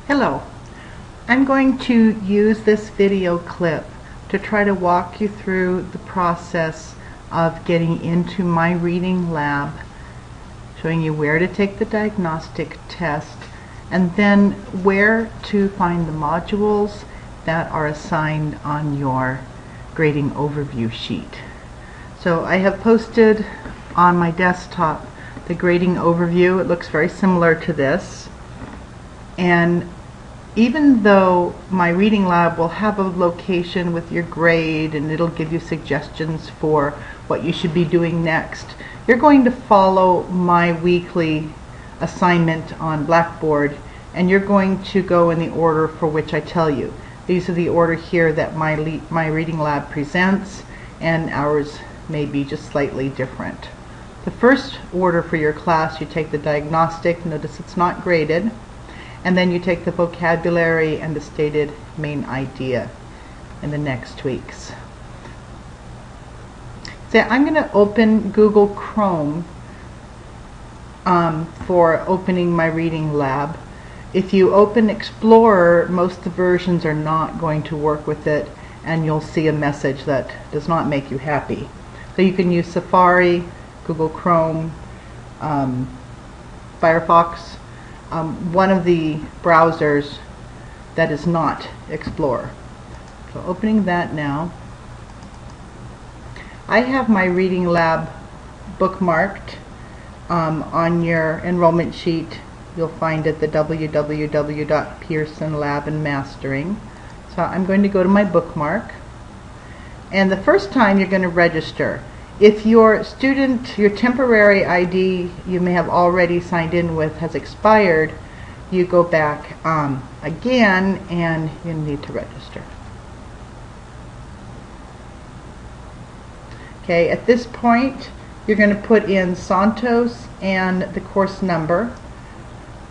Hello. I'm going to use this video clip to try to walk you through the process of getting into My Reading Lab, showing you where to take the diagnostic test and then where to find the modules that are assigned on your grading overview sheet. So I have posted on my desktop the grading overview. It looks very similar to this, and even though My Reading Lab will have a location with your grade and it'll give you suggestions for what you should be doing next, you're going to follow my weekly assignment on Blackboard, and you're going to go in the order for which I tell you. These are the order here that My Reading Lab presents, and ours may be just slightly different. The first order for your class, you take the diagnostic. Notice it's not graded. And then you take the vocabulary and the stated main idea in the next weeks. So I'm going to open Google Chrome for opening My Reading Lab. If you open Explorer, most of the versions are not going to work with it, and you'll see a message that does not make you happy. So you can use Safari, Google Chrome, Firefox, one of the browsers that is not Explorer. So opening that now. I have My Reading Lab bookmarked on your enrollment sheet. You'll find it the www.Pearson Lab and Mastering. So I'm going to go to my bookmark, and the first time you're going to register. If your temporary ID you may have already signed in with has expired, you go back again and you need to register. Okay, at this point you're going to put in Santos and the course number.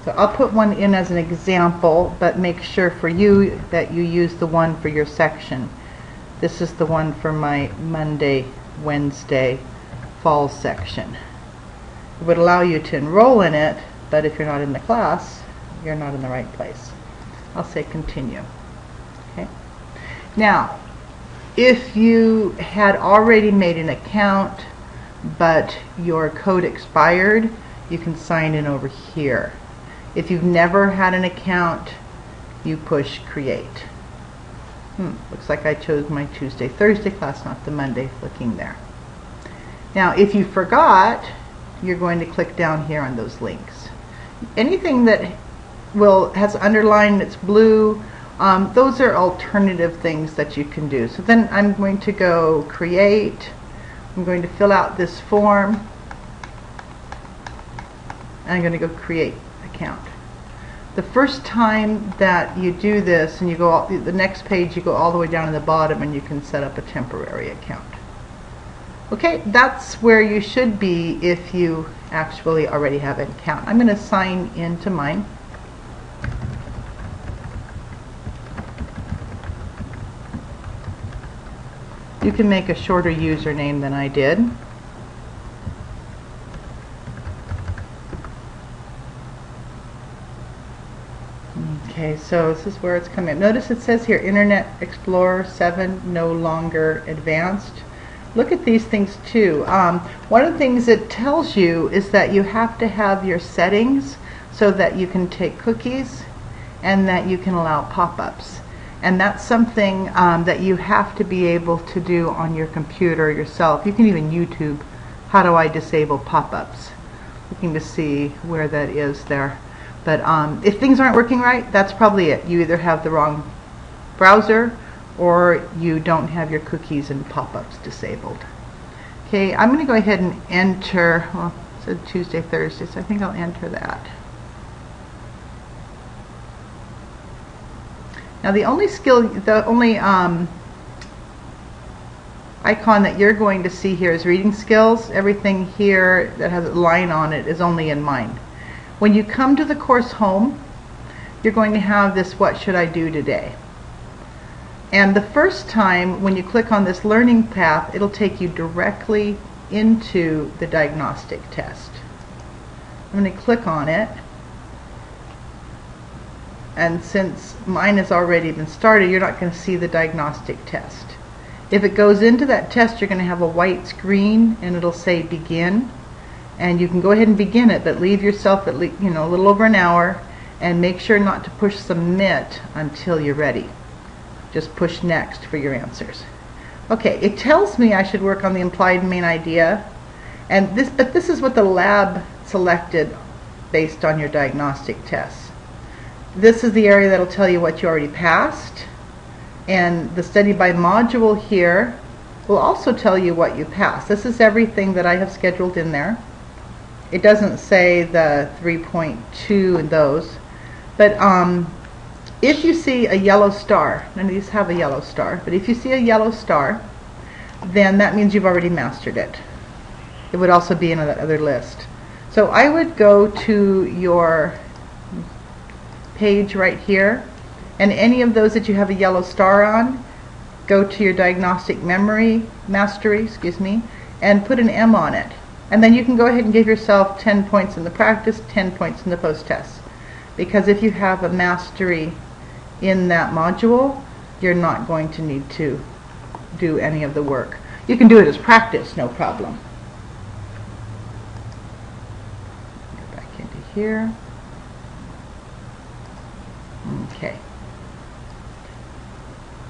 So I'll put one in as an example, but make sure for you that you use the one for your section. This is the one for my Monday, Wednesday fall section. It would allow you to enroll in it, but if you're not in the class, you're not in the right place. I'll say continue. Okay. Now, if you had already made an account but your code expired, you can sign in over here. If you've never had an account, you push create. Looks like I chose my Tuesday, Thursday class, not the Monday, looking there. Now, if you forgot, you're going to click down here on those links. Anything that has underlined that's blue, those are alternative things that you can do. So then I'm going to go create. I'm going to fill out this form, and I'm going to go create account. The first time that you do this and you go the next page, you go all the way down to the bottom and you can set up a temporary account. Okay, that's where you should be if you actually already have an account. I'm going to sign into mine. You can make a shorter username than I did. Okay, so this is where it's coming up. Notice it says here Internet Explorer 7 no longer advanced. Look at these things too. One of the things it tells you is that you have to have your settings so that you can take cookies and that you can allow pop-ups. And that's something that you have to be able to do on your computer yourself. You can even YouTube, how do I disable pop-ups? Looking to see where that is there. But if things aren't working right, that's probably it. You either have the wrong browser or you don't have your cookies and pop-ups disabled. Okay, I'm going to go ahead and enter, well, it said Tuesday, Thursday, so I think I'll enter that. Now the only icon that you're going to see here is reading skills. Everything here that has a line on it is only in mine. When you come to the course home, you're going to have this what should I do today. And the first time when you click on this learning path, it'll take you directly into the diagnostic test. I'm going to click on it. and since mine has already been started, you're not going to see the diagnostic test. If it goes into that test, you're going to have a white screen and it'll say begin, and you can go ahead and begin it, but leave yourself at least, a little over an hour, and make sure not to push submit until you're ready. Just push next for your answers. Okay, it tells me I should work on the implied main idea, but this is what the lab selected based on your diagnostic tests. This is the area that'll tell you what you already passed, and the study by module here will also tell you what you passed. This is everything that I have scheduled in there. It doesn't say the 3.2 and those, but if you see a yellow star, none of these have a yellow star, but if you see a yellow star, then that means you've already mastered it. It would also be in that other list. So I would go to your page right here, and any of those that you have a yellow star on, go to your diagnostic mastery, and put an M on it. And then you can go ahead and give yourself 10 points in the practice, 10 points in the post-test. Because if you have a mastery in that module, you're not going to need to do any of the work. You can do it as practice, no problem. Go back into here. Okay.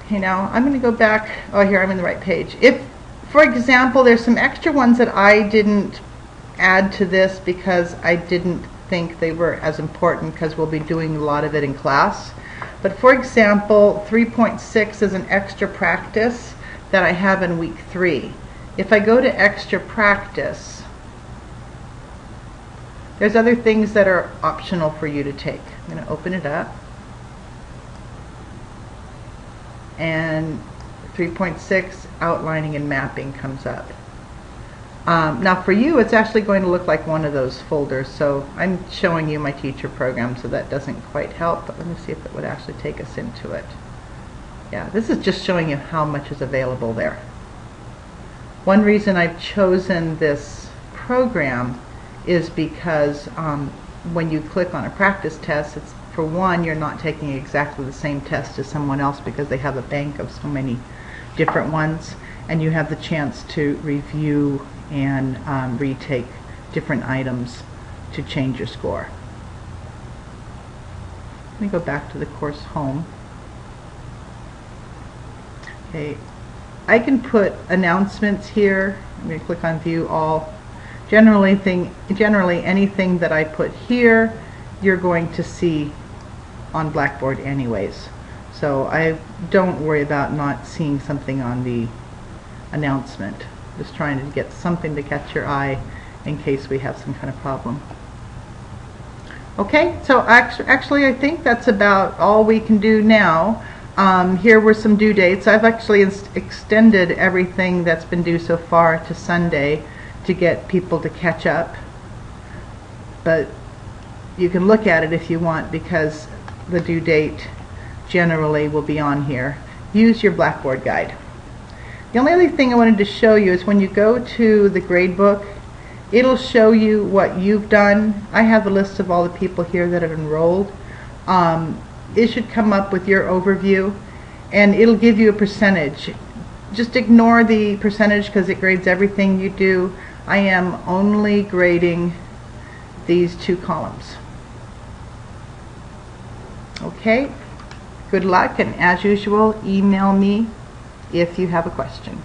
Okay, now I'm going to go back. Oh, here, I'm in the right page. If, for example, there's some extra ones that I didn't add to this because I didn't think they were as important, because we'll be doing a lot of it in class. But for example, 3.6 is an extra practice that I have in week 3. If I go to extra practice, there's other things that are optional for you to take. I'm going to open it up. And 3.6, outlining and mapping, comes up. Now for you, it's actually going to look like one of those folders, so I'm showing you my teacher program, so that doesn't quite help, but let me see if it would actually take us into it. Yeah, this is just showing you how much is available there. One reason I've chosen this program is because when you click on a practice test, it's, for one, you're not taking exactly the same test as someone else because they have a bank of so many different ones, and you have the chance to review and retake different items to change your score. Let me go back to the course home. Okay, I can put announcements here. I'm going to click on view all. Generally anything that I put here, you're going to see on Blackboard anyways. So I don't worry about not seeing something on the announcement. Just trying to get something to catch your eye in case we have some kind of problem. Okay, so actually I think that's about all we can do now. Here were some due dates. I've actually extended everything that's been due so far to Sunday to get people to catch up. But you can look at it if you want, because the due date generally will be on here. Use your Blackboard guide. The only other thing I wanted to show you is when you go to the gradebook, it'll show you what you've done. I have a list of all the people here that have enrolled. It should come up with your overview, and it'll give you a percentage. Just ignore the percentage because it grades everything you do. I am only grading these 2 columns. Okay, good luck, and as usual, email me if you have a question.